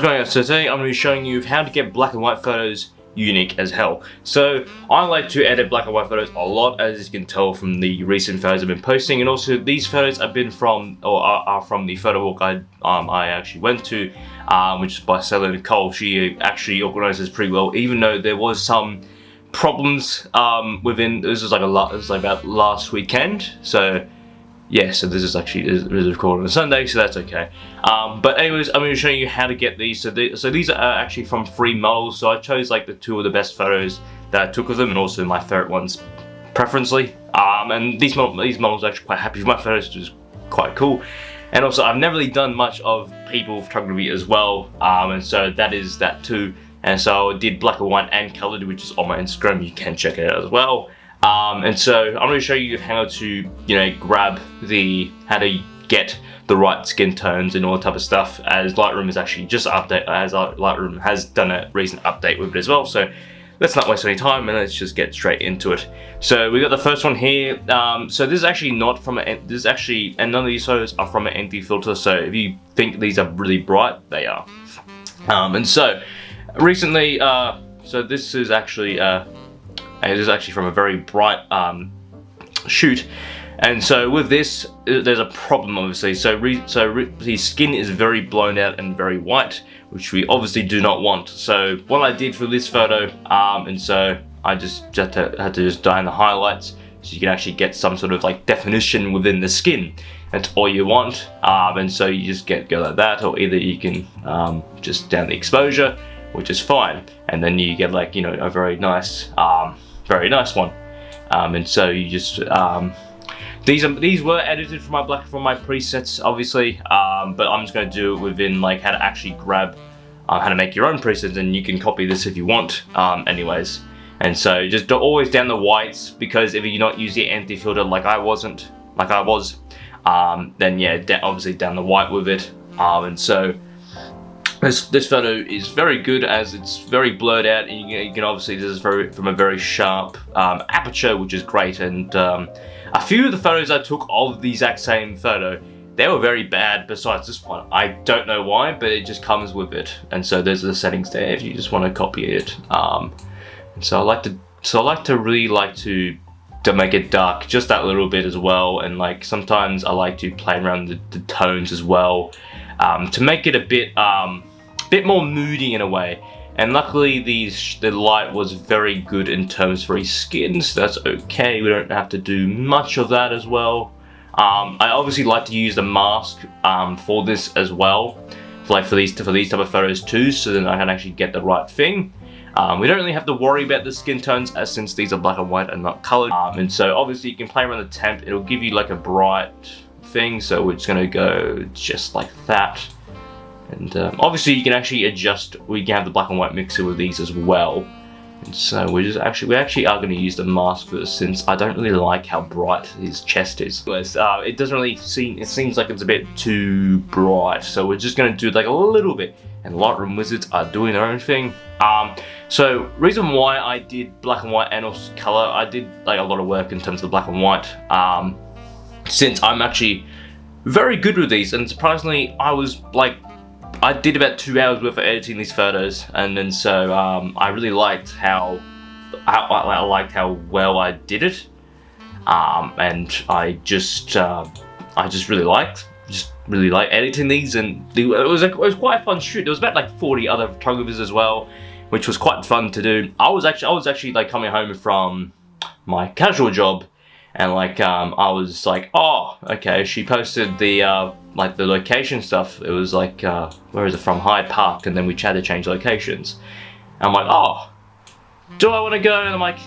So today I'm going to be showing you how to get black and white photos unique as hell. So I like to edit black and white photos a lot, as you can tell from the recent photos I've been posting, and also these photos have been from, or are from the photo walk I actually went to, which is by Sarah Nicole. She actually organizes pretty well, even though there was some problems within. This was like about last weekend. So yeah, so this is recorded on a Sunday, so that's okay. But anyways, I'm going to show you how to get these. So these are actually from free models. So I chose like the two of the best photos that I took of them, and also my favorite ones, preferentially. And these models are actually quite happy with my photos, which is quite cool. And also, I've never really done much of people photography as well, and so that is that too. And so I did black and white and colored, which is on my Instagram. You can check it out as well. And so I'm going to show you how to, grab how to get the right skin tones and all that type of stuff, as Lightroom is actually just Lightroom has done a recent update with it as well. So let's not waste any time and let's just get straight into it. So we got the first one here. So this is actually not from and none of these photos are from an ND filter. So if you think these are really bright, they are. And so recently, so this is actually from a very bright shoot, and so with this there's a problem, obviously. So the skin is very blown out and very white, which we obviously do not want. So what I did for this photo, and so I just had to just dye in the highlights, so you can actually get some sort of like definition within the skin. That's all you want, and so you just go like that, or either you can just down the exposure, which is fine, and then you get like a very nice one. And so you just these were edited from my presets, obviously, but I'm just going to do it within like how to actually grab how to make your own presets, and you can copy this if you want, anyways. And so just always down the whites, because if you're not using anti filter like I was, then yeah, obviously down the white with it. And so this photo is very good, as it's very blurred out, and you can obviously, this is from a very sharp aperture, which is great. And a few of the photos I took of the exact same photo, they were very bad besides this one. I don't know why, but it just comes with it. And so there's the settings there if you just want to copy it. And so I really like to make it dark just that little bit as well, and like sometimes I like to play around the tones as well, to make it a bit more moody in a way. And luckily the light was very good in terms for his skin, so that's okay. We don't have to do much of that as well. I obviously like to use the mask for this as well, like for these type of photos too, so then I can actually get the right thing. We don't really have to worry about the skin tones, as since these are black and white and not colored. And so obviously you can play around the temp. It'll give you like a bright thing, so we're just gonna go just like that. And obviously you can actually adjust. We can have the black and white mixer with these as well. And so we actually are going to use the mask for this, since I don't really like how bright his chest is. It doesn't really seem. It seems like it's a bit too bright. So we're just going to do like a little bit. And Lightroom wizards are doing their own thing. So reason why I did black and white and also color, I did like a lot of work in terms of black and white. Since I'm actually very good with these, and surprisingly, I did about 2 hours worth of editing these photos, and then so I really liked how well I did it, and I just really liked editing these, and it was quite a fun shoot. There was about like 40 other photographers as well, which was quite fun to do. I was actually like coming home from my casual job, and like I was like, oh, okay. She posted the like the location stuff. It was like where is it from? Hyde Park, and then we had to change locations. And I'm like, oh, do I want to go? And I'm like,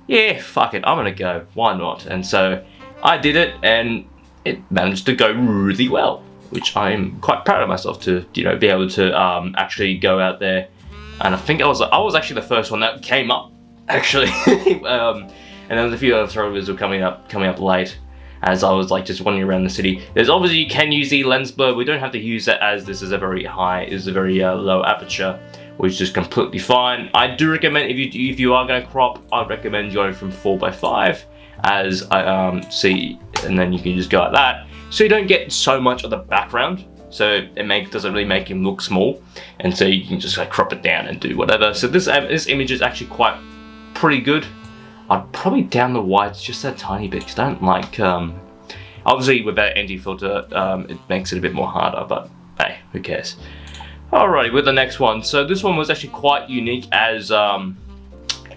yeah, fuck it, I'm gonna go. Why not? And so I did it, and it managed to go really well, which I'm quite proud of myself to be able to actually go out there. And I think I was actually the first one that came up, actually. And then a few other photographers were coming up late, as I was like just wandering around the city. There's obviously, you can use the lens blur. We don't have to use that, as this is a very low aperture, which is completely fine. I do recommend, if you are going to crop, I'd recommend going from 4:5, as I see, and then you can just go like that, so you don't get so much of the background. so it doesn't really make him look small, and so you can just like crop it down and do whatever. So this image is actually pretty good. I'd probably down the whites just a tiny bit, because I don't like, obviously with that anti-filter, it makes it a bit more harder, but hey, who cares. Alrighty, with the next one. So this one was actually quite unique, as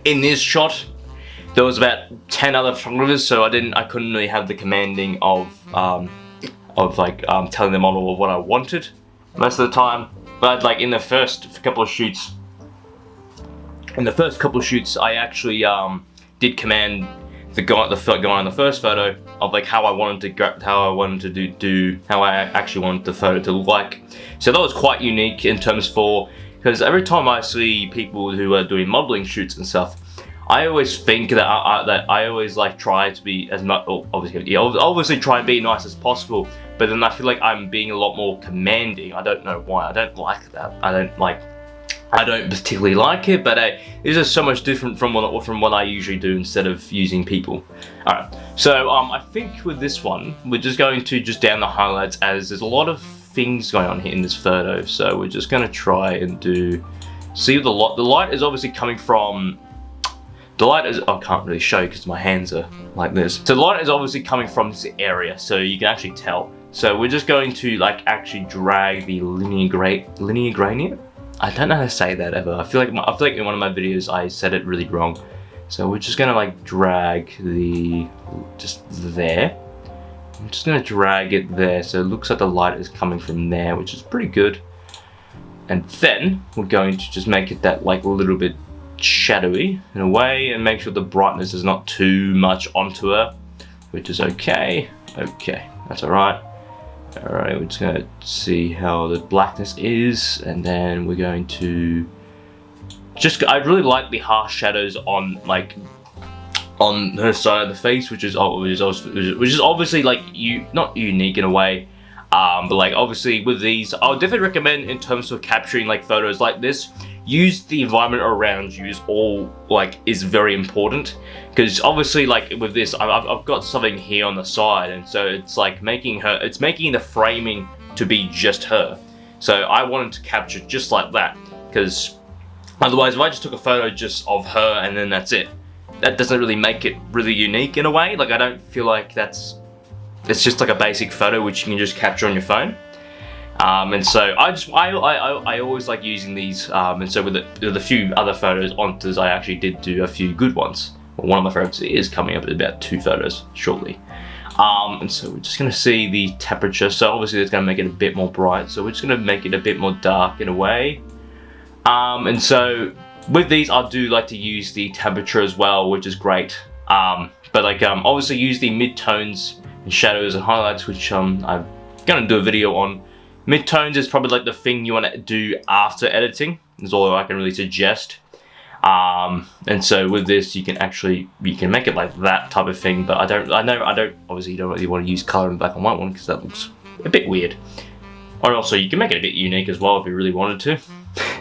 in this shot, there was about 10 other photographers, so I couldn't really have the commanding of telling the model of what I wanted most of the time. But like in the first couple of shoots, I actually did command the guy on the first photo of like how I actually wanted the photo to look like. So that was quite unique in terms because every time I see people who are doing modeling shoots and stuff, I always think that I always like try to be as much, obviously try and be nice as possible, but then I feel like I'm being a lot more commanding. I don't know why. I don't like that. I don't particularly like it, but this is so much different from what I usually do instead of using people. Alright, so I think with this one, we're just going to down the highlights, as there's a lot of things going on here in this photo. So we're just going to try and see the light is obviously coming from, I can't really show because my hands are like this. So the light is obviously coming from this area, so you can actually tell. So we're just going to like actually drag the linear gradient. I don't know how to say that ever. I feel like in one of my videos I said it really wrong. So we're just gonna like drag just there. I'm just gonna drag it there, so it looks like the light is coming from there, which is pretty good. And then we're going to just make it that like a little bit shadowy in a way, and make sure the brightness is not too much onto her, which is okay. Okay, that's alright. Alright, we're just gonna see how the blackness is, and then we're going to I really like the harsh shadows on her side of the face, which is obviously like not unique in a way, but like obviously with these, I would definitely recommend in terms of capturing like photos like this, use the environment around you is very important, because obviously like with this I've got something here on the side, and so it's like making the framing to be just her. So I wanted to capture just like that, because otherwise if I just took a photo just of her and then that's it, that doesn't really make it really unique in a way. Like I don't feel like it's just like a basic photo which you can just capture on your phone. And so I always like using these, and so with a few other photos ontos, I actually did do a few good ones. Well, one of my favorites is coming up in about 2 photos shortly. And so we're just going to see the temperature. So obviously it's going to make it a bit more bright, so we're just going to make it a bit more dark in a way. And so with these I do like to use the temperature as well, which is great. But like obviously use the midtones and shadows and highlights, which I'm going to do a video on. Midtones is probably like the thing you want to do after editing, is all I can really suggest. And so with this you can make it like that type of thing, but obviously you don't really want to use color in the black and white one, because that looks a bit weird. Or also you can make it a bit unique as well if you really wanted to.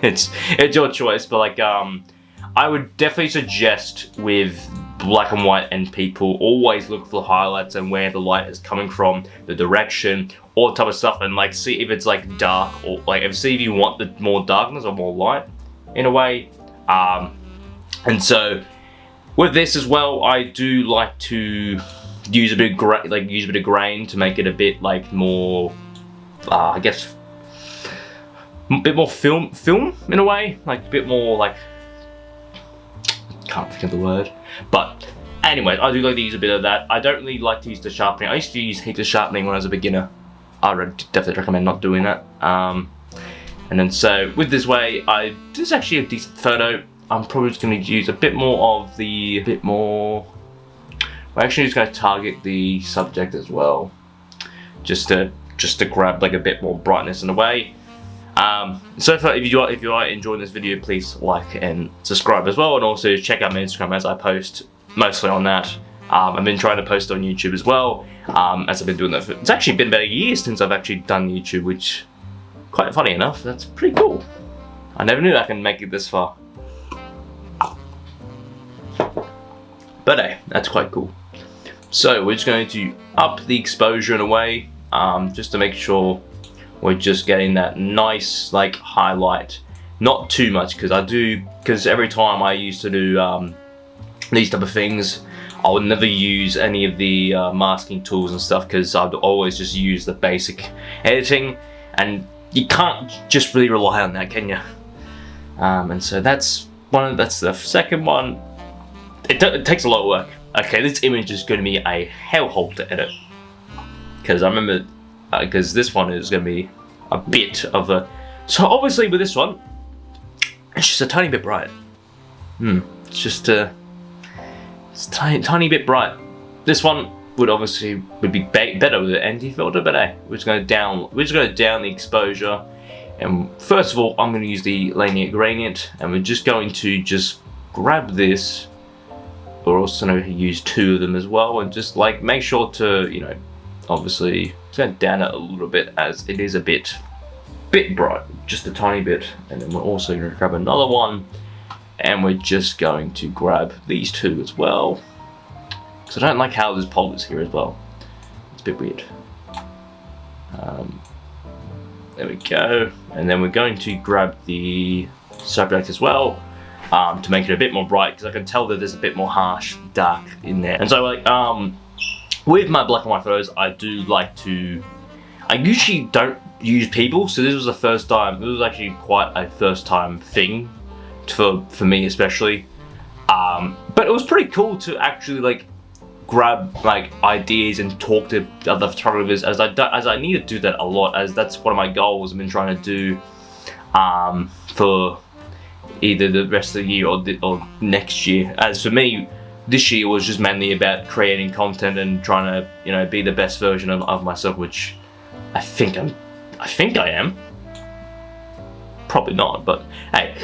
it's your choice, but like I would definitely suggest with black and white and people, always look for highlights and where the light is coming from, the direction, all type of stuff, and like see if it's like dark, or like see if you want the more darkness or more light in a way. And so with this as well, I do like to use a bit of grain to make it a bit like more, I guess, a bit more film in a way, like a bit more like, can't think of the word, but anyway, I do like to use a bit of that. I don't really like to use the sharpening. I used to use heaps of sharpening when I was a beginner. I would definitely recommend not doing that. And then so with this way, this is actually a decent photo. I'm probably just going to use a bit more of we're actually just going to target the subject as well, just to grab like a bit more brightness in a way. So if you are enjoying this video, please like and subscribe as well, and also check out my Instagram, as I post mostly on that. I've been trying to post on YouTube as well, as I've been doing that it's actually been about a year since I've actually done YouTube, which, quite funny enough, that's pretty cool. I never knew I can make it this far. But hey, that's quite cool. So we're just going to up the exposure in a way, just to make sure we're just getting that nice like highlight. Not too much, because every time I used to do these type of things, I would never use any of the masking tools and stuff, because I'd always just use the basic editing, and you can't just really rely on that, can you? And so that's the second one. It takes a lot of work. Okay, this image is going to be a hellhole to edit, because I remember, because this one is going to be a bit of a. So obviously with this one, it's just a tiny bit bright. It's just it's tiny bit bright. This one would be better with an anti-filter, but hey, we're just going to down the exposure. And first of all, I'm going to use the linear gradient, and we're just going to just grab this. We're also going to use 2 of them as well, and just like make sure to, you know, obviously just going to down it a little bit, as it is a bit bright, just a tiny bit. And then we're also going to grab another one, and we're just going to grab these 2 as well, because I don't like how there's polygons here as well. It's a bit weird. There we go. And then we're going to grab the subject as well, to make it a bit more bright, because I can tell that there's a bit more harsh dark in there. And so like with my black and white photos, I do like to, I usually don't use people, so this was the first time. It was actually quite a first time thing for me especially, but it was pretty cool to actually like grab like ideas and talk to other photographers, as I need to do that a lot, as that's one of my goals I've been trying to do for either the rest of the year or next year. As for me, this year was just mainly about creating content and trying to, you know, be the best version of myself, which I think I am. Probably not, but hey.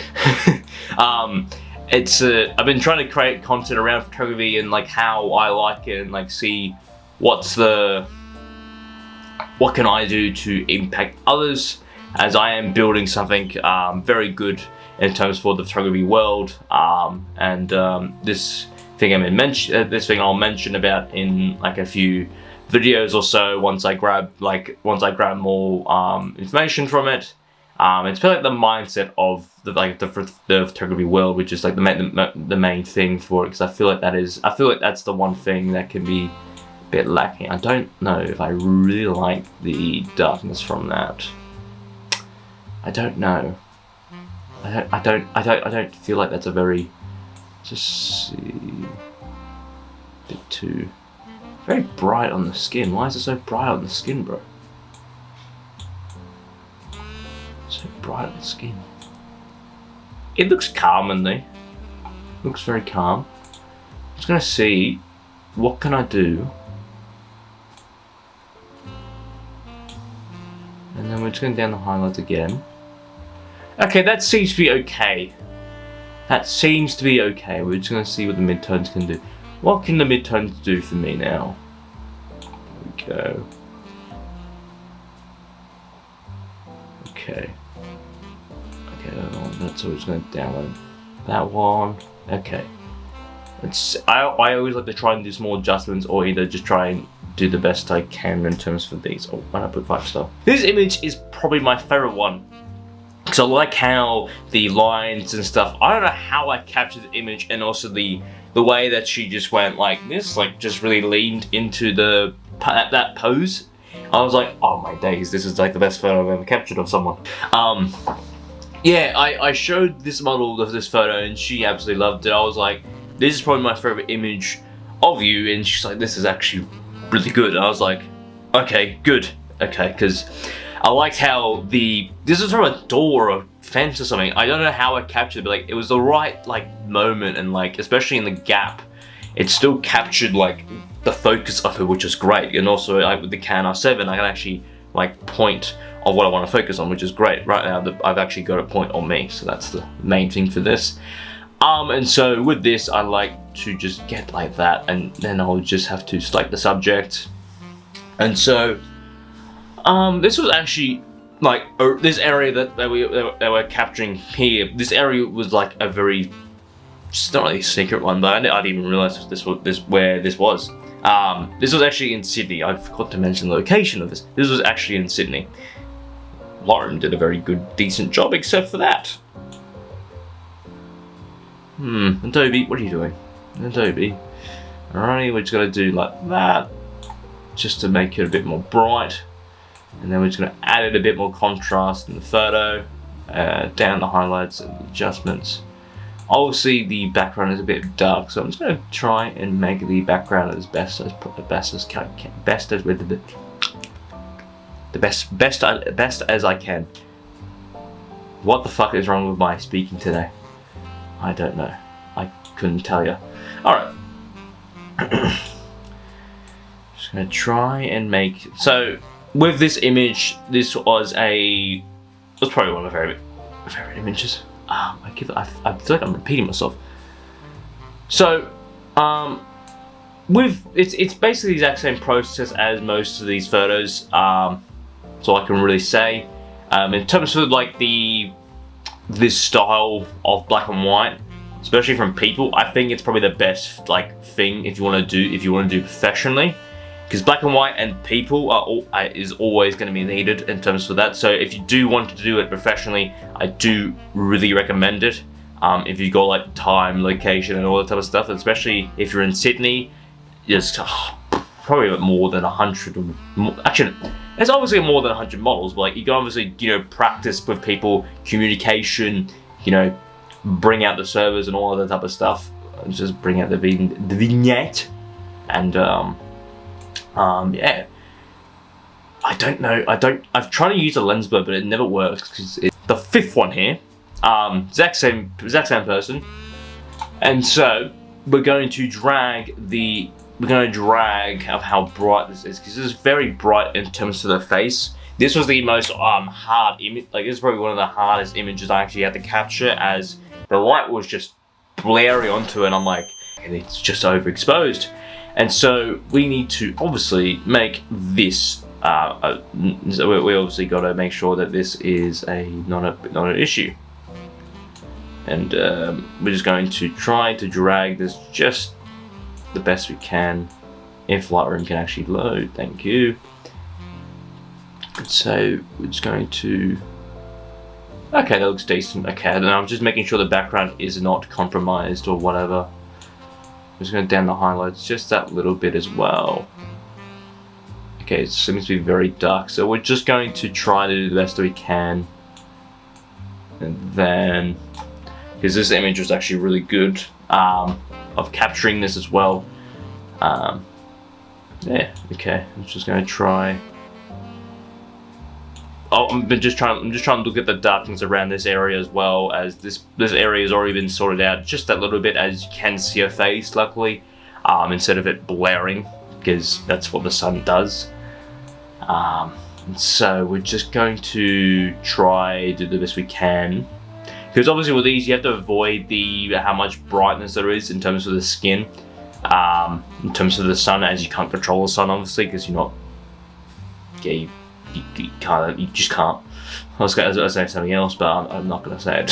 I've been trying to create content around photography and like how I like it, and like see what can I do to impact others, as I am building something very good in terms for the photography world. This thing I'll mention about in like a few videos or so, once I grab more information from it. It's probably like the mindset of the photography world, which is like the main thing for it, because I feel like that's the one thing that can be a bit lacking. I don't know if I really like the darkness from that. I don't know. I don't feel like that's a very, just see, bit too very bright on the skin. Why is it so bright on the skin, bro? So bright on the skin. It looks calm in there. Looks very calm. I'm just gonna see what can I do, and then we're just going down the highlights again. Okay, that seems to be okay. That seems to be okay. We're just gonna see what the midtones can do. What can the midtones do for me now? There we go. Okay. That's always going to download that one. Okay. I always like to try and do small adjustments, or either just try and do the best I can in terms for these. Oh, why not put 5-star? This image is probably my favorite one, because I like how the lines and stuff, I don't know how I captured the image, and also the way that she just went like this, like just really leaned into that pose. I was like, oh my days, this is like the best photo I've ever captured of someone. Yeah, I showed this model of this photo, and she absolutely loved it. I was like, this is probably my favorite image of you, and she's like, this is actually really good. And I was like, okay, good. Okay, because I liked how this is from a door or a fence or something. I don't know how I captured it, but like it was the right like moment, and like especially in the gap, it still captured like the focus of her, which is great. And also like with the Canon R7, I can actually like point of what I want to focus on, which is great. Right now I've actually got a point on me, so that's the main thing for this. And so with this, I like to just get like that, and then I'll just have to select the subject. And so this was actually like this area that we're capturing here. This area was like a very, it's not really a secret one, but I didn't even realize where this was. This was actually in Sydney. I forgot to mention the location of this. This was actually in Sydney. Lightroom did a very good, decent job, except for that. Adobe, what are you doing? Adobe. Alrighty, we're just gonna do like that, just to make it a bit more bright. And then we're just gonna add it a bit more contrast in the photo, down the highlights and the adjustments. Obviously the background is a bit dark, so I'm just gonna try and make the background as best as I can. What the fuck is wrong with my speaking today? I don't know. I couldn't tell you. Alright. Just gonna try and make, so with this image, this was probably one of my favorite images. I feel like I'm repeating myself. So, it's basically the exact same process as most of these photos. So I can really say, in terms of like this style of black and white, especially from people, I think it's probably the best like thing if you want to do professionally, because black and white and people is always going to be needed in terms of that. So if you do want to do it professionally, I do really recommend it. If you got like time, location, and all that type of stuff, especially if you're in Sydney, just probably more than 100. Actually, there's obviously more than 100 models, but like you can obviously practice with people, communication, bring out the servers and all of that type of stuff. Just bring out the vignette, and yeah. I don't know. I've tried to use a lens blur, but it never works because it's the fifth one here. Exact same person, and so we're going to drag of how bright this is, because this is very bright in terms of the face. This was the most hard image. Like, this is probably one of the hardest images I actually had to capture, as the light was just blaring onto it. And I'm like, and it's just overexposed. And so we need to obviously make this. So we obviously got to make sure that this is not an issue. And we're just going to try to drag this just the best we can, if Lightroom can actually load. Thank you. So we're just going to. Okay, that looks decent. Okay, and I'm just making sure the background is not compromised or whatever. I'm just going to down the highlights just that little bit as well. Okay, it seems to be very dark, so we're just going to try to do the best that we can. And then, because this image was actually really good of capturing this as well. Yeah, okay, I'm just going to try. Oh, I'm just trying to look at the darkness around this area as well, as this area has already been sorted out just that little bit, as you can see her face, luckily, instead of it blaring, because that's what the sun does. So we're just going to try to do the best we can, because obviously with these you have to avoid how much brightness there is in terms of the skin, in terms of the sun, as you can't control the sun obviously, because you're not gay. You just can't. I was going to say something else, but I'm not going to say it.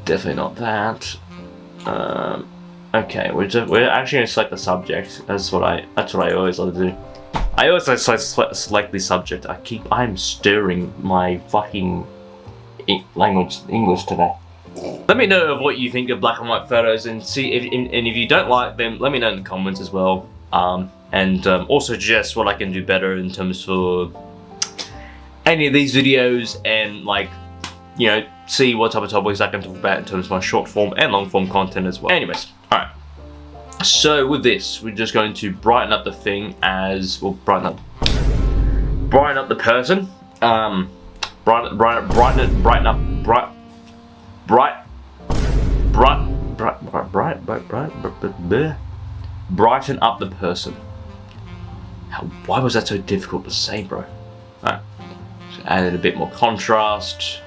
Definitely not that. Okay, we're actually going to select the subject. That's what I always like to do. I always like to select the subject. I'm stirring my fucking English today. Let me know of what you think of black and white photos, and see if you don't like them, let me know in the comments as well. And also suggest what I can do better in terms for any of these videos, and like, see what type of topics I can talk about in terms of my short form and long form content as well. Anyways, alright. So with this, we're just going to brighten up the thing as well, brighten up the person. Brighten up the person. Why was that so difficult to say, bro? Alright, so added a bit more contrast.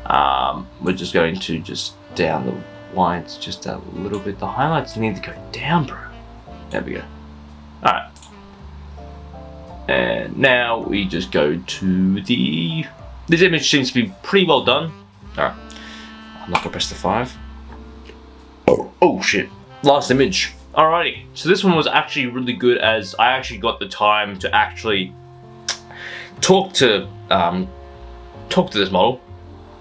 We're just going to just down the lines just a little bit. The highlights need to go down, bro. There we go. Alright. And now we just go to this image seems to be pretty well done. Alright. I'm not gonna press the 5. Oh shit. Last image. Alrighty, so this one was actually really good, as I actually got the time to actually talk to this model,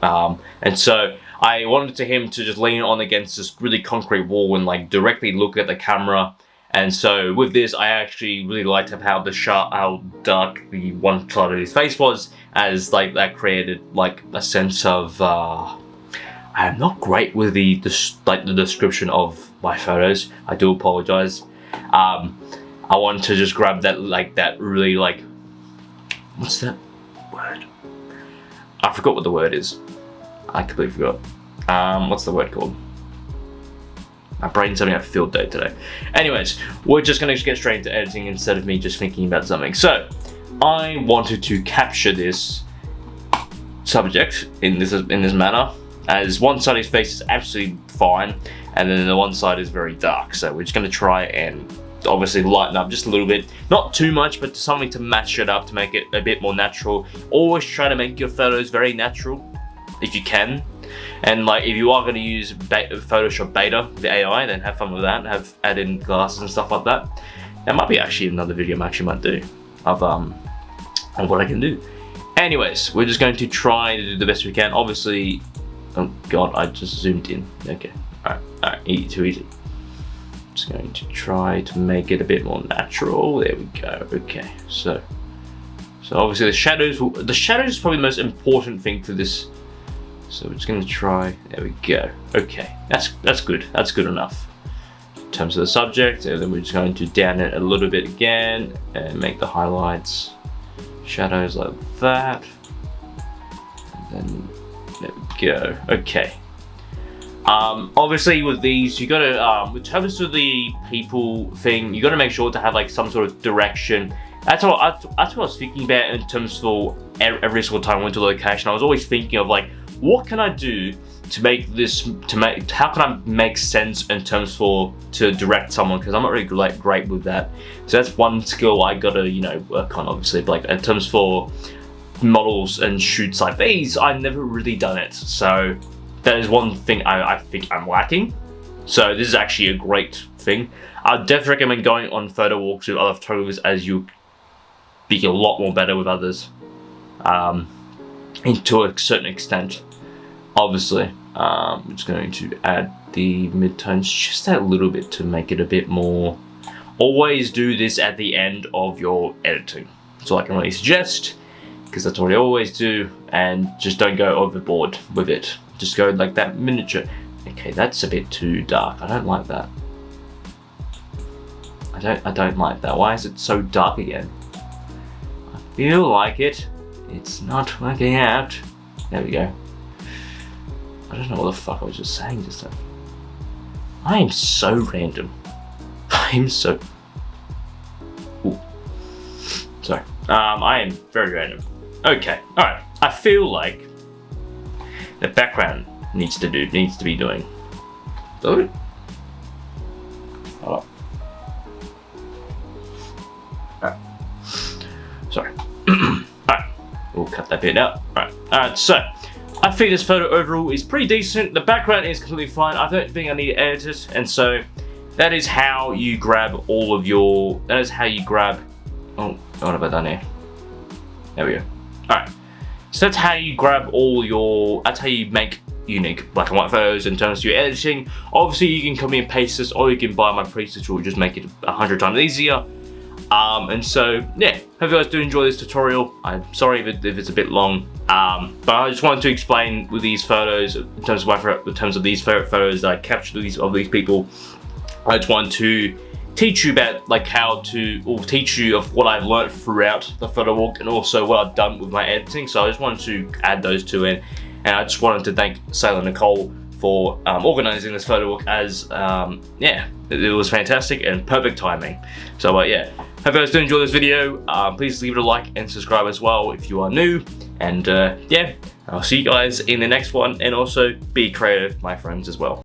and so I wanted him to just lean on against this really concrete wall and like directly look at the camera. And so with this, I actually really liked how dark the one side of his face was, as like that created like a sense of I am not great with the description of my photos. I do apologize. I wanted to just grab that really like, what's that word? I forgot what the word is. I completely forgot. What's the word called? My brain's having a field day today. Anyways, we're just gonna get straight into editing instead of me just thinking about something. So, I wanted to capture this subject in this manner, as one side of his face is absolutely fine, and then the one side is very dark. So we're just gonna try and obviously lighten up just a little bit, not too much, but something to match it up to make it a bit more natural. Always try to make your photos very natural if you can. And like, if you are going to use Photoshop Beta, the AI, then have fun with that. Add in glasses and stuff like that. That might be actually another video I actually might do of what I can do. Anyways, we're just going to try to do the best we can. Obviously, oh god, I just zoomed in. Okay, alright, too easy. Just going to try to make it a bit more natural. There we go. Okay, so obviously the shadows is probably the most important thing for this. So we're just going to try, there we go. Okay, that's good. That's good enough in terms of the subject. And then we're just going to down it a little bit again and make the highlights, shadows like that. And then there we go. Okay. Obviously with these, you gotta, in terms of the people thing, you gotta make sure to have like some sort of direction. That's what I was thinking about in terms for every single time I went to a location. I was always thinking of like, what can I do to make this, how can I make sense in terms to direct someone, because I'm not really great with that. So that's one skill I gotta, work on, obviously. But like in terms for models and shoots like these, I've never really done it. So that is one thing I think I'm lacking. So this is actually a great thing. I'd definitely recommend going on photo walks with other photographers, as you be a lot more better with others, to a certain extent. Obviously, I'm just going to add the midtones just a little bit to make it a bit more. Always do this at the end of your editing. So I can really suggest, because that's what I always do, and just don't go overboard with it. Just go like that miniature. Okay, that's a bit too dark. I don't like that. I don't like that. Why is it so dark again? I feel like it's not working out. There we go. I don't know what the fuck I was just saying just then. I am so random. I'm so... Ooh. Sorry. I am very random. Okay, alright. I feel like the background needs to be doing. Hold on. Alright. Sorry. Alright. We'll cut that bit out. Alright, so I think this photo overall is pretty decent. The background is completely fine. I don't think I need to edit it, and so that is how you grab all of your. That is how you grab. Oh, what have I done here? There we go. Alright. So that's how you grab all your. That's how you make unique black and white photos in terms of your editing. Obviously, you can copy and paste this, or you can buy my presets, which will just make it 100 times easier. And so, yeah, hope you guys do enjoy this tutorial. I'm sorry if it's a bit long, but I just wanted to explain with these photos, in terms of these photos that I captured of these people. I just wanted to teach you about teach you of what I've learned throughout the photo walk, and also what I've done with my editing. So I just wanted to add those two in, and I just wanted to thank Sailor Nicole for organizing this photo walk, as yeah, it was fantastic and perfect timing. So yeah, hope you guys do enjoy this video. Please leave it a like and subscribe as well if you are new, and yeah, I'll see you guys in the next one, and also be creative, my friends, as well.